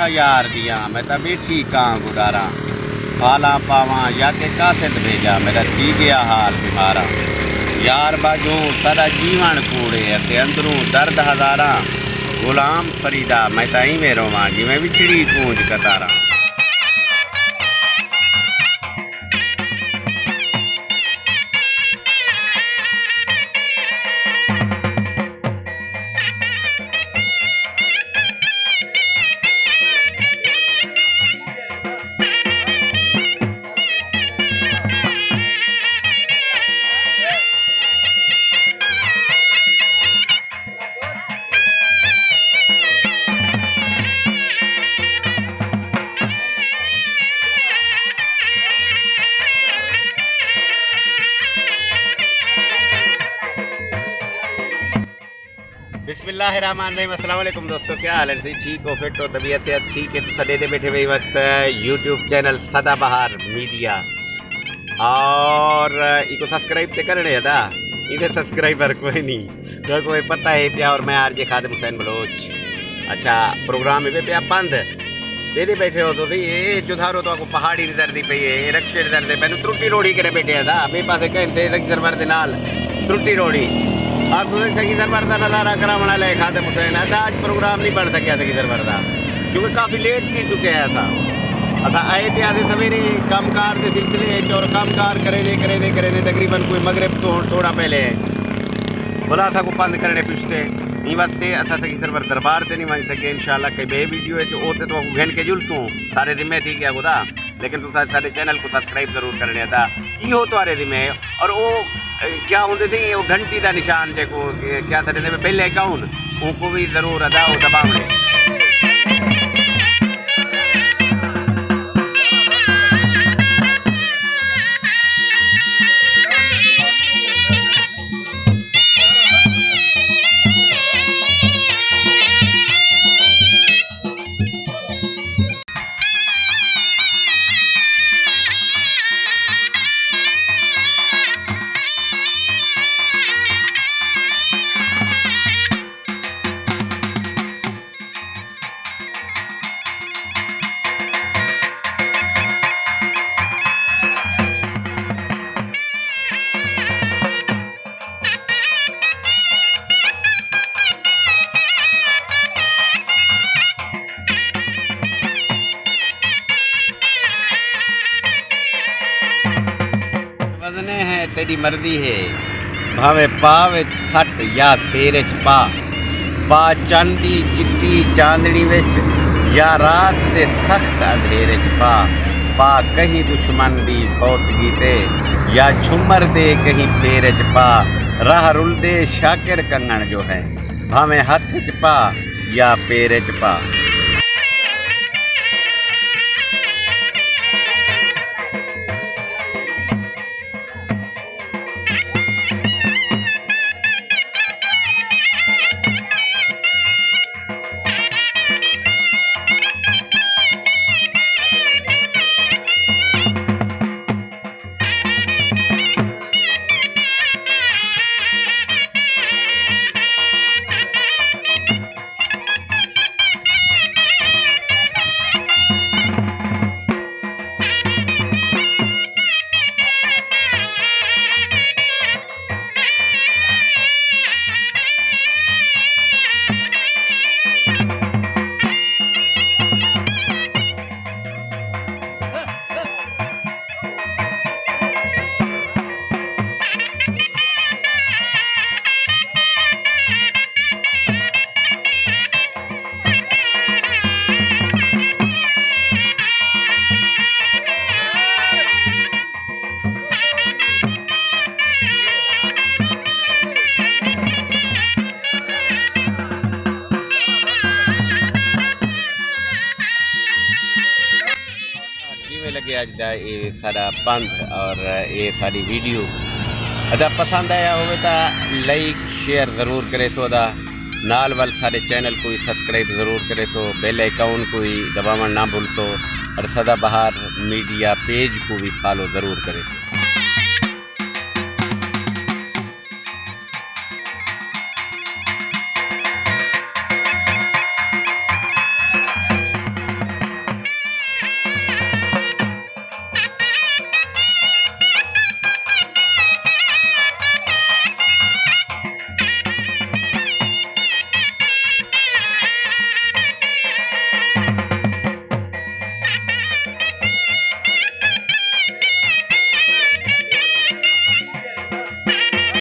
यार दिया मैं तो बैठी कहाँ गुडारा फाला पावा या के कासेत भेजा मेरा थी गया हाल बीमारा यार बाजू सारा जीवन कूड़े ते अंदरों दर्द हजारा गुलाम फरीदा मैं तो ही में रोवां जिवें विछड़ी कूंज कतारा। बिस्मिल्लाहिर्रहमानिर्रहीम। अस्सलाम वालेकुम दोस्तों, क्या हाल है? ठीक हो, फिट हो, तबीयत ठीक है तो सडे दे बैठे हुए वक्त यूट्यूब चैनल सदा बहार मीडिया और इको सब्सक्राइब तो करने था इधर सब्सक्राइबर कोई नहीं तो कोई पता है पिया और मैं rjkhadimhussainbaloch। अच्छा प्रोग्राम में पिया पंध दे बैठे हो तो ये जुधारो तो आपको पहाड़ी नजर दी पई है रक्षे नजर दे मैंने त्रुटि रोड़ी करे बैठे था मेरे पास कहीं सरवर के नाल त्रुटि रोड़ी आप सखी सरवर का नज़ारा कराने ले खादिम हुसैन आज प्रोग्राम नहीं बन सकिया सखी सरवर का क्योंकि काफ़ी लेट थी चुके हैं असा असा आए थे आज सवेरे कामकार के सिलसिले और कामकार करे तकरीबन कोई मगरब तो थोड़ा पहले बोला असा को पंध करने पिछते इन वास्ते असा सखी सरवर दरबार से नहीं वही सके इंशाल्लाह कई बे वीडियो है जो ओते तो घन के जुलसूँ सारे जिम्मे थी क्या खुदा लेकिन तुम सारे चैनल को सब्सक्राइब जरूर करने था यो तो सारे जिम्मे और वो क्या होंगे थे वो घंटी का निशान जो क्या सर पहले अकाउंट उनको भी जरूर अदा वो दबावने तेरी मर्जी है भावे पावे सट या फेरे च पा चांदी चिट्टी चांदनी विच या रात ते सख्त अंधेरे च पा कहीं दुश्मन दी सौतगी ते या झुमर दे कहीं फेरे च पा राह रुलदे शाकिर कंगण जो है भावे हथ च पा या पेरे च पा। लगे अज का ये सारा पंध और ये सारी वीडियो अगर पसंद आया हो तो लाइक शेयर ज़रूर करे सो नाल वाल सारे चैनल को सब्सक्राइब ज़रूर करे सो बेल आइकॉन को दबावन ना भूल सो और सदा बहार मीडिया पेज को भी फॉलो ज़रूर करे सो।